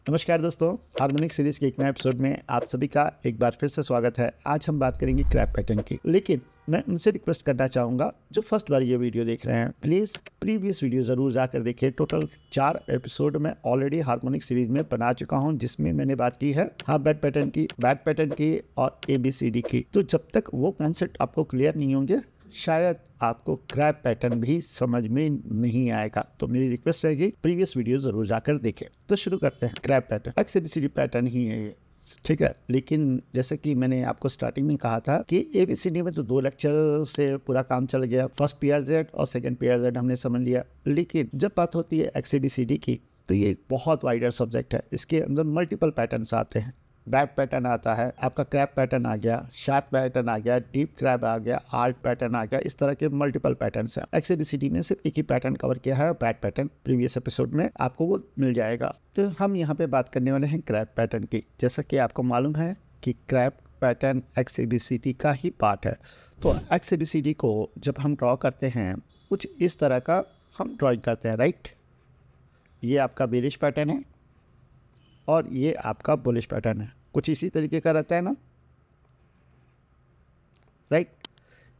नमस्कार दोस्तों, harmonic series के एक नए एपिसोड में आप सभी का एक बार फिर से स्वागत है। आज हम बात करेंगे क्रैप पैटर्न की, लेकिन मैं उनसे रिक्वेस्ट करना चाहूँगा जो फर्स्ट बार ये वीडियो देख रहे हैं, प्लीज़ प्रीवियस वीडियो ज़रूर जाकर देखिए। टोटल 4 एपिसोड में ऑलरेडी हार्मोनिक सीरीज में बना चुका हूँ, जिसमें मैंने बात की है हाफ बैट पैटर्न की, बैट पैटर्न की और ABCD की। तो जब तक वो कॉन्सेप्ट आपको क्लियर नहीं होंगे, शायद आपको क्रैप पैटर्न भी समझ में नहीं आएगा। तो मेरी रिक्वेस्ट रहेगी प्रीवियस वीडियो जरूर जाकर देखें। तो शुरू करते हैं। क्रैप पैटर्न XABCD पैटर्न ही है ये, ठीक है। लेकिन जैसे कि मैंने आपको स्टार्टिंग में कहा था कि ABCD में तो 2 लेक्चर से पूरा काम चल गया। फर्स्ट PRZ और सेकंड PRZ हमने समझ लिया। लेकिन जब बात होती है XABCD की, तो ये एक बहुत वाइडर सब्जेक्ट है। इसके अंदर मल्टीपल पैटर्न्स आते हैं। बैक पैटर्न आता है, आपका क्रैप पैटर्न आ गया, शार्प पैटर्न आ गया, डीप क्रैप आ गया, आर्ट पैटर्न आ गया। इस तरह के मल्टीपल पैटर्न्स हैं। XABCD में सिर्फ एक ही पैटर्न कवर किया है, बैक पैटर्न। प्रीवियस एपिसोड में आपको वो मिल जाएगा। तो हम यहाँ पे बात करने वाले हैं क्रैप पैटर्न की। जैसा कि आपको मालूम है कि क्रैप पैटर्न XABCD का ही पार्ट है। तो XABCD को जब हम ड्रॉ करते हैं, कुछ इस तरह का हम ड्रॉइंग करते हैं, राइट। ये आपका बेरिश पैटर्न है और ये आपका बुलिश पैटर्न है। कुछ इसी तरीके का रहता है ना, राइट।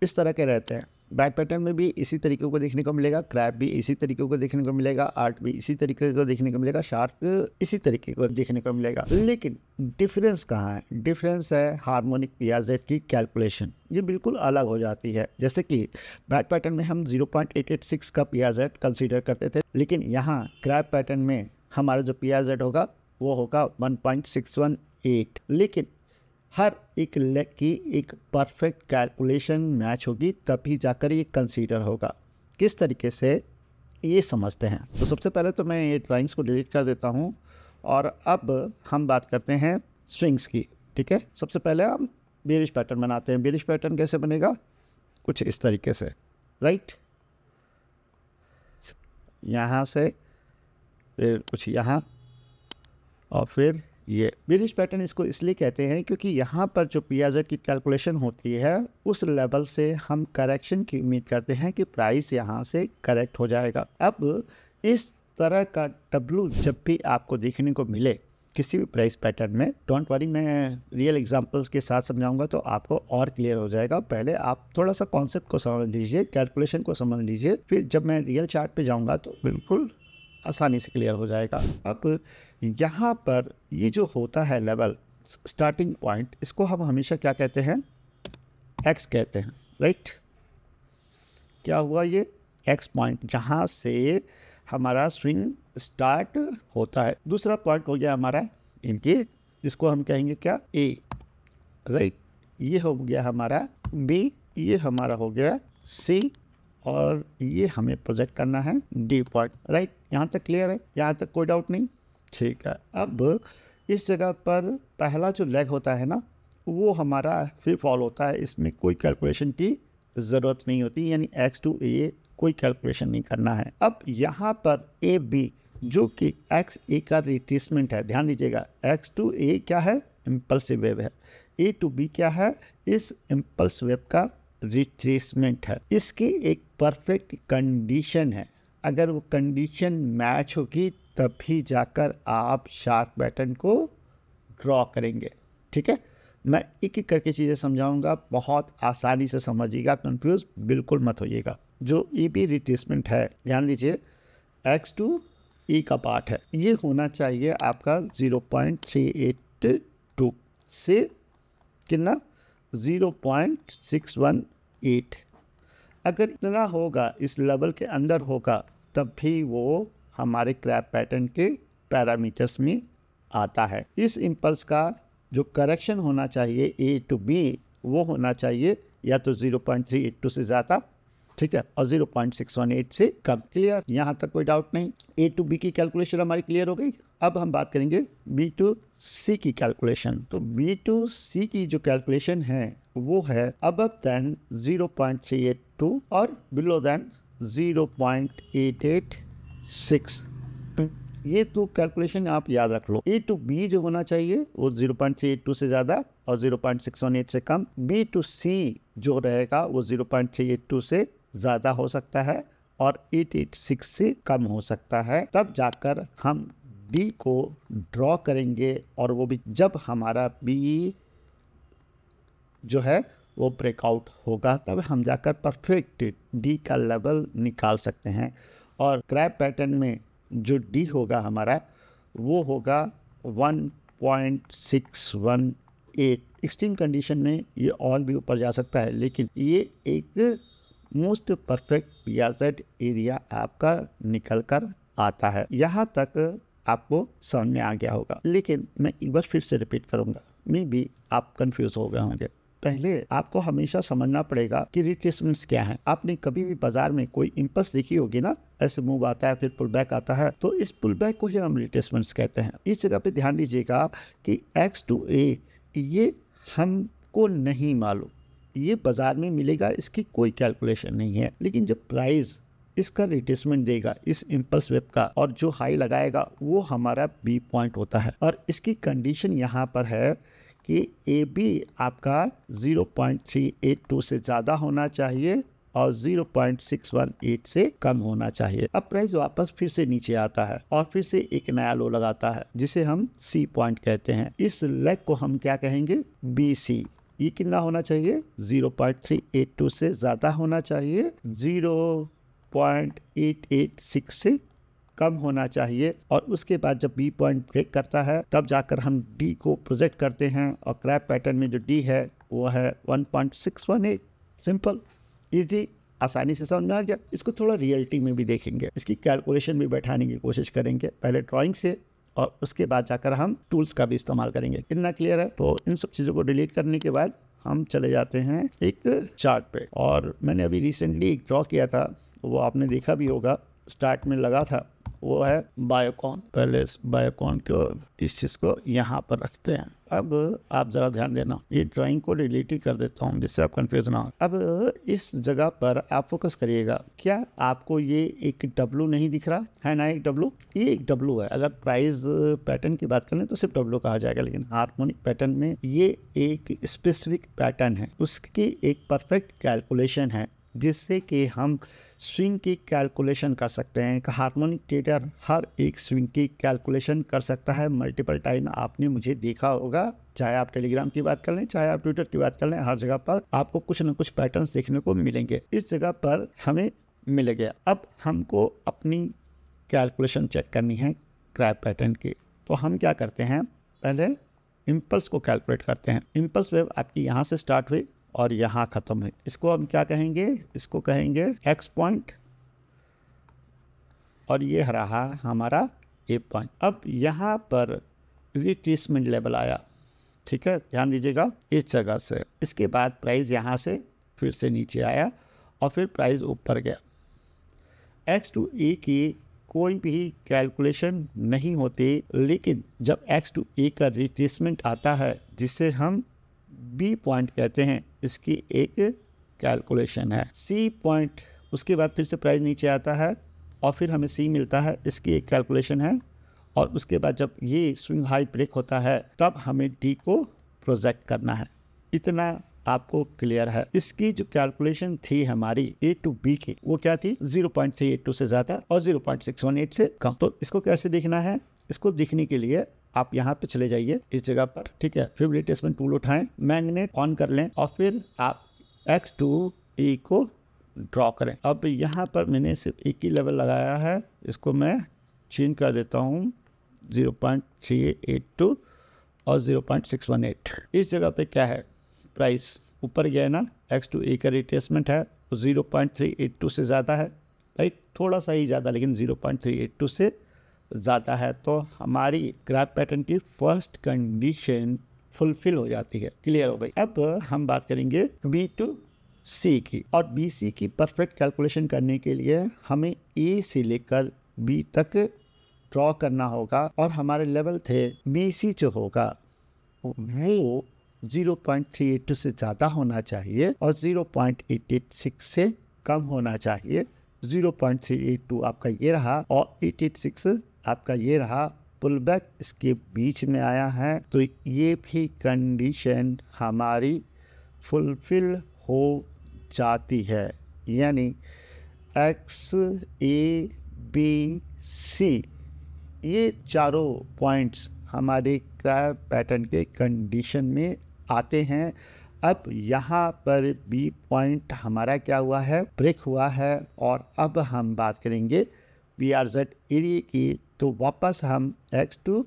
इस तरह के रहते हैं। बैक पैटर्न में भी इसी तरीके को देखने को मिलेगा, क्रैप भी इसी तरीके को देखने को मिलेगा, आर्ट भी इसी तरीके को देखने को मिलेगा, शार्प इसी तरीके को देखने को मिलेगा। लेकिन डिफरेंस कहाँ है? डिफरेंस है हार्मोनिक PRZ की कैलकुलेशन। ये बिल्कुल अलग हो जाती है। जैसे कि बैक पैटर्न में हम 0.886 का PRZ कंसीडर करते थे, लेकिन यहाँ क्रैप पैटर्न में हमारा जो PRZ होगा वो होगा 1.618। लेकिन हर एक लेग की एक परफेक्ट कैलकुलेशन मैच होगी, तभी जाकर ये कंसीडर होगा। किस तरीके से ये समझते हैं। तो सबसे पहले तो मैं ये ड्राइंग्स को डिलीट कर देता हूँ और अब हम बात करते हैं स्विंग्स की, ठीक है। सबसे पहले हम बेरिश पैटर्न बनाते हैं। बेरिश पैटर्न कैसे बनेगा? कुछ इस तरीके से, राइट। यहाँ से फिर कुछ यहाँ और फिर ये बेरिश पैटर्न। इसको इसलिए कहते हैं क्योंकि यहाँ पर जो PRZ की कैलकुलेशन होती है, उस लेवल से हम करेक्शन की उम्मीद करते हैं कि प्राइस यहाँ से करेक्ट हो जाएगा। अब इस तरह का W जब भी आपको देखने को मिले किसी भी प्राइस पैटर्न में, डोंट वरी, मैं रियल एग्जांपल्स के साथ समझाऊंगा तो आपको और क्लियर हो जाएगा। पहले आप थोड़ा सा कॉन्सेप्ट को समझ लीजिए, कैलकुलेशन को समझ लीजिए, फिर जब मैं रियल चार्ट पे जाऊँगा तो बिल्कुल आसानी से क्लियर हो जाएगा। अब यहाँ पर ये जो होता है लेवल, स्टार्टिंग पॉइंट, इसको हम हमेशा क्या कहते हैं? X कहते हैं, राइट। क्या हुआ? ये X पॉइंट, जहाँ से हमारा स्विंग स्टार्ट होता है। दूसरा पॉइंट हो गया हमारा इनके, इसको हम कहेंगे क्या? A, right. ये हो गया हमारा B, ये हमारा हो गया C और ये हमें प्रोजेक्ट करना है D पॉइंट, राइट। यहाँ तक क्लियर है? यहाँ तक कोई डाउट नहीं? ठीक है। अब इस जगह पर पहला जो लेग होता है ना, वो हमारा फ्री फॉल होता है। इसमें कोई कैलकुलेशन की ज़रूरत नहीं होती, यानी X to A कोई कैलकुलेशन नहीं करना है। अब यहाँ पर AB जो कि XA का रिट्रेसमेंट है, ध्यान दीजिएगा। X to A क्या है? इम्पल्सिव वेव है। A to B क्या है? इस इम्पल्स वेव का रिट्रेसमेंट है। इसकी एक परफेक्ट कंडीशन है। अगर वो कंडीशन मैच होगी तभी जाकर आप शार्प पैटर्न को ड्रॉ करेंगे, ठीक है। मैं एक एक करके चीज़ें समझाऊंगा, बहुत आसानी से समझिएगा, कंफ्यूज बिल्कुल मत होइएगा। जो AB रिट्रेसमेंट है, ध्यान दीजिए, X to E का पार्ट है। ये होना चाहिए आपका 0.382 से कितना? 0.618। अगर इतना होगा, इस लेवल के अंदर होगा, तब भी वो हमारे क्रैप पैटर्न के पैरामीटर्स में आता है। इस इम्पल्स का जो करेक्शन होना चाहिए A to B, वो होना चाहिए या तो 0.382 से ज़्यादा, ठीक है, और 0.618 से कम। क्लियर? यहाँ तक कोई डाउट नहीं। A to B की कैलकुलेशन हमारी क्लियर हो गई। अब हम बात करेंगे B to C की कैलकुलेशन। तो B to C की जो कैलकुलेशन है वो है अबव देन 0.382 और बिलो देन 0.886। ये तो कैलकुलेशन आप याद रख लो। A to B जो होना चाहिए वो 0.382 से ज़्यादा और 0.618 से कम। B to C जो रहेगा वो 0.382 से ज़्यादा हो सकता है और 886 से कम हो सकता है। तब जाकर हम डी को ड्रॉ करेंगे और वो भी जब हमारा बी जो है वो ब्रेकआउट होगा, तब हम जाकर परफेक्ट डी का लेवल निकाल सकते हैं। और क्रैप पैटर्न में जो डी होगा हमारा वो होगा 1.618। एक्सट्रीम कंडीशन में ये और भी ऊपर जा सकता है, लेकिन ये एक मोस्ट परफेक्ट पीआरजेड एरिया आपका निकल कर आता है। यहाँ तक आपको समझ में आ गया होगा, लेकिन मैं एक बार फिर से रिपीट करूँगा, मे बी आप कंफ्यूज हो गए होंगे। पहले आपको हमेशा समझना पड़ेगा कि रिट्रेसमेंट्स क्या है। आपने कभी भी बाजार में कोई इंपल्स देखी होगी ना, ऐसे मूव आता है फिर पुल बैक आता है, तो इस पुल बैक को ही हम रिट्रेसमेंट्स कहते हैं। इस जगह पे ध्यान दीजिएगा कि X to A ये हमको नहीं मालूम, ये बाजार में मिलेगा, इसकी कोई कैलकुलेशन नहीं है। लेकिन जब प्राइस इसका रिट्रेसमेंट देगा इस इम्पल्स वेब का और जो हाई लगाएगा वो हमारा बी पॉइंट होता है। और इसकी कंडीशन यहाँ पर है कि ए बी आपका 0.382 से ज़्यादा होना चाहिए और 0.618 से कम होना चाहिए। अब प्राइस वापस फिर से नीचे आता है और फिर से एक नया लो लगाता है जिसे हम सी पॉइंट कहते हैं। इस लेग को हम क्या कहेंगे, बी सी। ये कितना होना चाहिए, 0.382 से ज़्यादा होना चाहिए, 0.886 से कम होना चाहिए। और उसके बाद जब बी पॉइंट ब्रेक करता है तब जाकर हम डी को प्रोजेक्ट करते हैं और क्रैप पैटर्न में जो डी है वो है 1.618। सिंपल, इजी, आसानी से समझ में आ गया। इसको थोड़ा रियलिटी में भी देखेंगे, इसकी कैलकुलेशन भी बैठाने की कोशिश करेंगे, पहले ड्राइंग से और उसके बाद जाकर हम टूल्स का भी इस्तेमाल करेंगे। कितना क्लियर है? तो इन सब चीज़ों को डिलीट करने के बाद हम चले जाते हैं एक चार्ट पे। और मैंने अभी रिसेंटली एक ड्रॉ किया था, वो आपने देखा भी होगा, स्टार्ट में लगा था, वो है बायोकॉन। पहले इस बायोकॉन को, इस चीज़ को यहाँ पर रखते हैं। अब आप ज़रा ध्यान देना, ये ड्राइंग को डिलीट ही कर देता हूँ जिससे आप कंफ्यूज ना हो। अब इस जगह पर आप फोकस करिएगा। क्या आपको ये एक डब्लू नहीं दिख रहा है ना? एक डब्लू, ये एक डब्लू है। अगर प्राइस पैटर्न की बात करें तो सिर्फ डब्लू कहा जाएगा, लेकिन हार्मोनिक पैटर्न में ये एक स्पेसिफिक पैटर्न है, उसकी एक परफेक्ट कैलकुलेशन है जिससे कि हम स्विंग की कैलकुलेशन कर सकते हैं। एक हार्मोनिक ट्रेडर हर एक स्विंग की कैलकुलेशन कर सकता है। मल्टीपल टाइम आपने मुझे देखा होगा, चाहे आप टेलीग्राम की बात कर लें, चाहे आप ट्विटर की बात कर लें, हर जगह पर आपको कुछ न कुछ पैटर्न्स देखने को मिलेंगे। इस जगह पर हमें मिल गया। अब हमको अपनी कैलकुलेशन चेक करनी है क्रैप पैटर्न की। तो हम क्या करते हैं, पहले इम्पल्स को कैलकुलेट करते हैं। इम्पल्स वेव आपकी यहाँ से स्टार्ट हुई और यहाँ ख़त्म हुई। इसको हम क्या कहेंगे, इसको कहेंगे एक्स पॉइंट और ये रहा हमारा ए पॉइंट। अब यहाँ पर रिट्रेसमेंट लेवल आया, ठीक है, ध्यान दीजिएगा इस जगह से। इसके बाद प्राइस यहाँ से फिर से नीचे आया और फिर प्राइस ऊपर गया। एक्स टू ए की कोई भी कैलकुलेशन नहीं होती, लेकिन जब एक्स टू ए का रिट्रेसमेंट आता है जिसे हम बी पॉइंट कहते हैं, इसकी एक कैलकुलेशन है। सी पॉइंट, उसके बाद फिर से प्राइस नीचे आता है और फिर हमें सी मिलता है, इसकी एक कैलकुलेशन है। और उसके बाद जब ये स्विंग हाई ब्रेक होता है तब हमें डी को प्रोजेक्ट करना है। इतना आपको क्लियर है? इसकी जो कैलकुलेशन थी हमारी ए टू बी की, वो क्या थी, 0.382 से ज़्यादा और 0.618 से कम। तो इसको कैसे देखना है? इसको देखने के लिए आप यहाँ पे चले जाइए इस जगह पर, ठीक है, फिर रिट्रेसमेंट टूल उठाएं, मैग्नेट ऑन कर लें और फिर आप एक्स टू ए को ड्रॉ करें। अब यहाँ पर मैंने सिर्फ एक ही लेवल लगाया है, इसको मैं चेंज कर देता हूँ 0.382 और 0.618। इस जगह पे क्या है, प्राइस ऊपर गया ना, एक्स टू ए का रिट्रेसमेंट है, 0.382 से ज़्यादा है, राइट, थोड़ा सा ही ज़्यादा, लेकिन 0.382 से ज़्यादा है। तो हमारी क्रैप पैटर्न की फर्स्ट कंडीशन फुलफिल हो जाती है। क्लियर हो गई? अब हम बात करेंगे बी टू सी की। और बी सी की परफेक्ट कैलकुलेशन करने के लिए हमें ए से लेकर बी तक ड्रॉ करना होगा और हमारे लेवल थे बी सी जो होगा वो 0.382 से ज़्यादा होना चाहिए और 0.886 से कम होना चाहिए। 0.382 आपका ये रहा और 886 आपका ये रहा। पुल बैक इसके बीच में आया है, तो ये भी कंडीशन हमारी फुलफिल हो जाती है। यानी एक्स ए बी सी ये चारों पॉइंट्स हमारे क्रैप पैटर्न के कंडीशन में आते हैं। अब यहाँ पर बी पॉइंट हमारा क्या हुआ है, ब्रेक हुआ है। और अब हम बात करेंगे PRZ एरिया की, तो वापस हम X2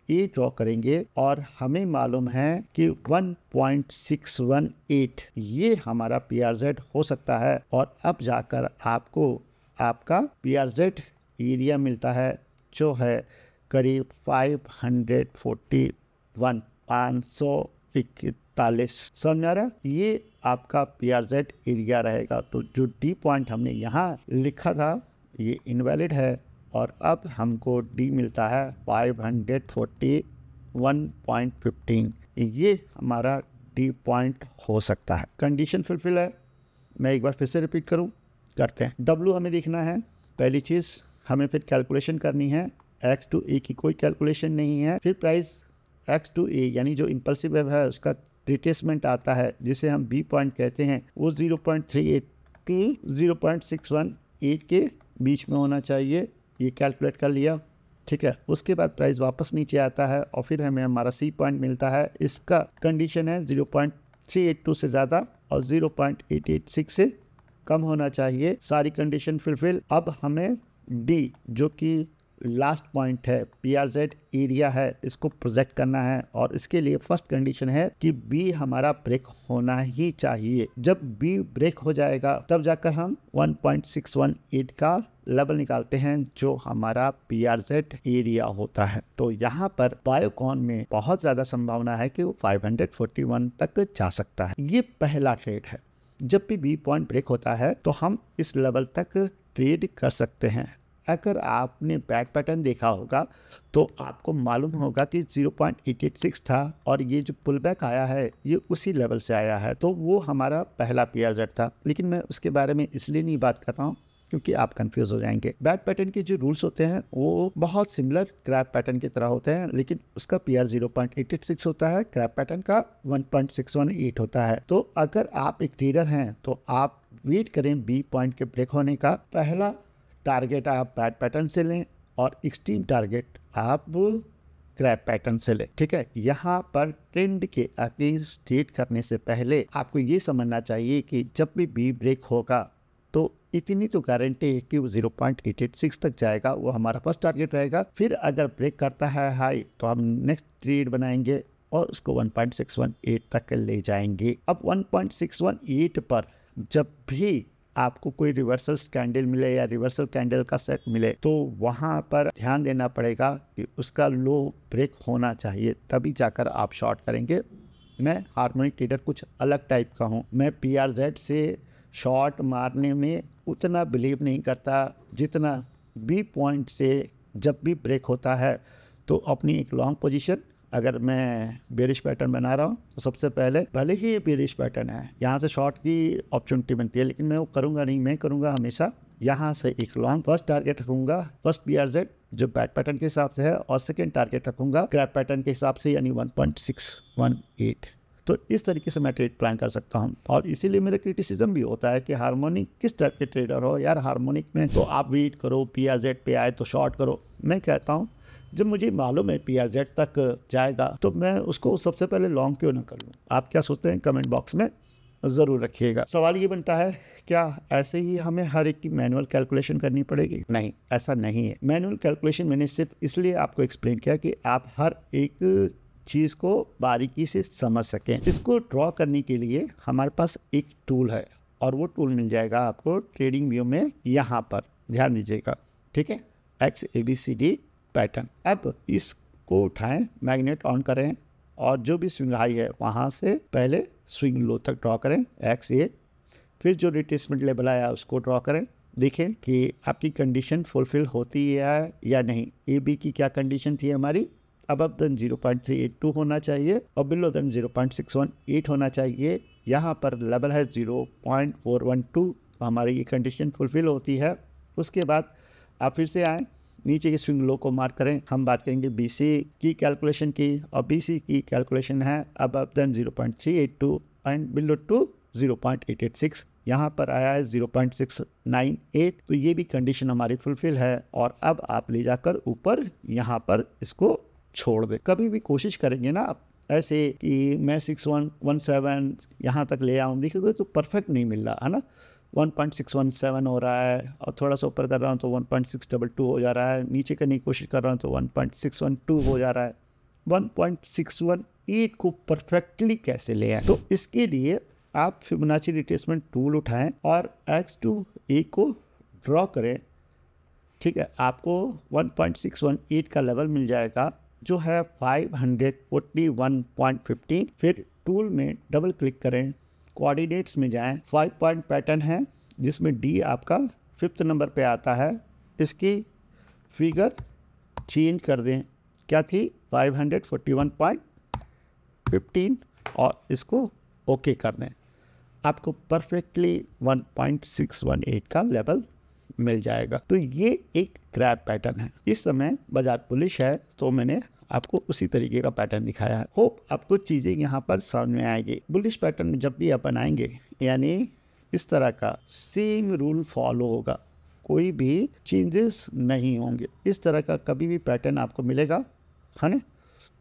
ए ड्रॉ करेंगे और हमें मालूम है कि 1.618 ये हमारा PRZ हो सकता है। और अब जाकर आपको आपका PRZ एरिया मिलता है जो है करीब 541 समझ आ रहा। ये आपका PRZ एरिया रहेगा। तो जो डी पॉइंट हमने यहाँ लिखा था ये इनवैलिड है और अब हमको डी मिलता है 541.15। ये हमारा डी पॉइंट हो सकता है। कंडीशन फुलफिल है। मैं एक बार फिर से रिपीट करूं, करते हैं। डब्ल्यू हमें देखना है, पहली चीज़ हमें फिर कैलकुलेशन करनी है। X2A की कोई कैलकुलेशन नहीं है। फिर प्राइस X2A यानी जो इम्पल्सिव वेव है उसका रिट्रेसमेंट आता है जिसे हम बी पॉइंट कहते हैं, वो 0.38 टू 0.618 के बीच में होना चाहिए। ये कैलकुलेट कर लिया, ठीक है। उसके बाद प्राइस वापस नीचे आता है और फिर हमें हमारा सी पॉइंट मिलता है। इसका कंडीशन है 0.382 से ज़्यादा और 0.886 से कम होना चाहिए। सारी कंडीशन फुलफिल। अब हमें डी जो कि लास्ट पॉइंट है, PRZ एरिया है, इसको प्रोजेक्ट करना है। और इसके लिए फर्स्ट कंडीशन है कि बी हमारा ब्रेक होना ही चाहिए। जब बी ब्रेक हो जाएगा तब जाकर हम 1.618 का लेवल निकालते हैं जो हमारा PRZ एरिया होता है। तो यहाँ पर बायोकॉन में बहुत ज़्यादा संभावना है कि वो 541 तक जा सकता है। ये पहला ट्रेड है। जब भी बी पॉइंट ब्रेक होता है तो हम इस लेवल तक ट्रेड कर सकते हैं। अगर आपने बैक पैटर्न देखा होगा तो आपको मालूम होगा कि 0.886 था और ये जो पुल बैक आया है ये उसी लेवल से आया है। तो वो हमारा पहला PRZ था। लेकिन मैं उसके बारे में इसलिए नहीं बात कर रहा हूँ क्योंकि आप कंफ्यूज हो जाएंगे। बैक पैटर्न के जो रूल्स होते हैं वो बहुत सिमिलर क्रैप पैटर्न की तरह होते हैं, लेकिन उसका PR 0.886 होता है, क्रैप पैटर्न का 1.618 होता है। तो अगर आप एक ट्रेडर हैं तो आप वेट करें बी पॉइंट के ब्रेक होने का। पहला टारगेट आप बैक पैटर्न से लें और एक्सट्रीम टारगेट आप क्रैप पैटर्न से लें, ठीक है। यहाँ पर ट्रेंड के अगेंस्ट ट्रेड करने से पहले आपको ये समझना चाहिए कि जब भी बी ब्रेक होगा तो इतनी तो गारंटी है कि वो 0.886 तक जाएगा, वो हमारा फर्स्ट टारगेट रहेगा। फिर अगर ब्रेक करता है हाई तो हम नेक्स्ट ट्रेड बनाएंगे और उसको 1.618 तक ले जाएंगे। अब 1.618 पर जब भी आपको कोई रिवर्सल कैंडल मिले या रिवर्सल कैंडल का सेट मिले तो वहाँ पर ध्यान देना पड़ेगा कि उसका लो ब्रेक होना चाहिए, तभी जाकर आप शॉर्ट करेंगे। मैं हार्मोनिक ट्रेडर कुछ अलग टाइप का हूँ। मैं PRZ से शॉर्ट मारने में उतना बिलीव नहीं करता जितना बी पॉइंट से जब भी ब्रेक होता है तो अपनी एक लॉन्ग पोजीशन, अगर मैं बेरिश पैटर्न बना रहा हूँ तो सबसे पहले भले ही ये बेरिश पैटर्न है, यहाँ से शॉर्ट की अपॉर्चुनिटी बनती है, लेकिन मैं वो करूँगा नहीं। मैं करूँगा हमेशा यहाँ से एक लॉन्ग फर्स्ट टारगेट रखूँगा, फर्स्ट PRZ जो बैक पैटर्न के हिसाब से है, और सेकेंड टारगेट रखूँगा क्रैप पैटर्न के हिसाब से यानी 1.618। तो इस तरीके से मैं ट्रेड प्लान कर सकता हूँ। और इसीलिए मेरा क्रिटिसिज्म भी होता है कि हार्मोनिक किस टाइप के ट्रेडर हो यार, हार्मोनिक में तो आप वेट करो, PRZ पे आए तो शॉर्ट करो। मैं कहता हूँ जब मुझे मालूम है PRZ तक जाएगा तो मैं उसको सबसे पहले लॉन्ग क्यों ना कर लूँ। आप क्या सोचते हैं कमेंट बॉक्स में ज़रूर रखिएगा। सवाल ये बनता है क्या ऐसे ही हमें हर एक की मैनुअल कैलकुलेशन करनी पड़ेगी? नहीं, ऐसा नहीं है। मैनुअल कैलकुलेशन मैंने सिर्फ इसलिए आपको एक्सप्लेन किया कि आप हर एक चीज़ को बारीकी से समझ सकें। इसको ड्रॉ करने के लिए हमारे पास एक टूल है और वो टूल मिल जाएगा आपको ट्रेडिंग व्यू में, यहाँ पर ध्यान दीजिएगा, ठीक है। XABCD pattern. अब इसको उठाएं, मैग्नेट ऑन करें और जो भी स्विंग हाई है वहाँ से पहले स्विंग लो तक ड्रॉ करें XA। फिर जो रिट्रेसमेंट लेवल आया उसको ड्रॉ करें। देखें कि आपकी कंडीशन फुलफिल होती है या नहीं। AB की क्या कंडीशन थी हमारी, अबव देन 0.382 होना चाहिए और बिलो देन 0.618 होना चाहिए। यहाँ पर लेवल है 0.412, हमारी ये कंडीशन फुलफिल होती है। उसके बाद आप फिर से आएँ, नीचे के स्विंग लो को मार्क करें। हम बात करेंगे BC की कैलकुलेशन की और BC की कैलकुलेशन है above than 0.382 and below to 0.886। यहाँ पर आया है 0.698, तो ये भी कंडीशन हमारी फुलफिल है। और अब आप ले जाकर ऊपर यहाँ पर इसको छोड़ दें। कभी भी कोशिश करेंगे ना आप ऐसे कि मैं 6117 यहाँ तक ले आऊँ, देखोगे तो परफेक्ट नहीं मिल रहा है ना। 1.617 हो रहा है और थोड़ा सा ऊपर कर रहा हूँ तो 1.622 हो जा रहा है, नीचे करने की कोशिश कर रहा हूँ तो 1.612 हो जा रहा है। 1.618 को परफेक्टली कैसे ले आए? तो इसके लिए आप फिबोनाची रिट्रेसमेंट टूल उठाएं और X2A को ड्रॉ करें। ठीक है, आपको 1.618 का लेवल मिल जाएगा जो है 541.15। फिर टूल में डबल क्लिक करें, कोऑर्डिनेट्स में जाएं, 5 पॉइंट पैटर्न है जिसमें D आपका 5th नंबर पे आता है। इसकी फिगर चेंज कर दें, क्या थी 541.15 और इसको ओके कर दें। आपको परफेक्टली 1.618 का लेवल मिल जाएगा। तो ये एक क्रैप पैटर्न है। इस समय बाजार बुलिश है तो मैंने आपको उसी तरीके का पैटर्न दिखाया है। होप आपको चीज़ें यहाँ पर समझ में आएगी। बुलिश पैटर्न में जब भी आप बनाएंगे यानी इस तरह का सेम रूल फॉलो होगा, कोई भी चेंजेस नहीं होंगे। इस तरह का कभी भी पैटर्न आपको मिलेगा है ना,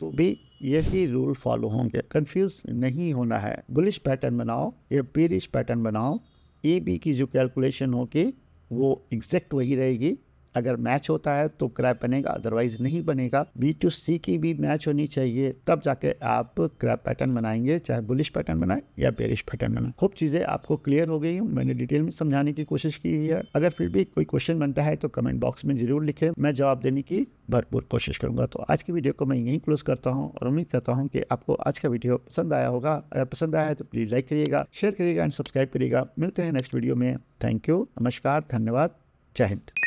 तो भी यही रूल फॉलो होंगे। कंफ्यूज नहीं होना है। बुलिश पैटर्न बनाओ या बेरिश पैटर्न बनाओ, ए बी की जो कैलकुलेशन होगी वो एग्जैक्ट वही रहेगी। अगर मैच होता है तो क्रैप बनेगा, अदरवाइज नहीं बनेगा। बी टू सी की भी मैच होनी चाहिए, तब जाके आप क्रैप पैटर्न बनाएंगे, चाहे बुलिश पैटर्न बनाए या बेरिश पैटर्न बनाए। होप चीज़ें आपको क्लियर हो गई हूँ, मैंने डिटेल में समझाने की कोशिश की है। अगर फिर भी कोई क्वेश्चन बनता है तो कमेंट बॉक्स में जरूर लिखें, मैं जवाब देने की भरपूर कोशिश करूंगा। तो आज की वीडियो को मैं यहीं क्लोज करता हूं और उम्मीद करता हूं कि आपको आज का वीडियो पसंद आया होगा। अगर पसंद आया है तो प्लीज़ लाइक करिएगा, शेयर करिएगा एंड सब्सक्राइब करिएगा। मिलते हैं नेक्स्ट वीडियो में। थैंक यू, नमस्कार, धन्यवाद, जय हिंद।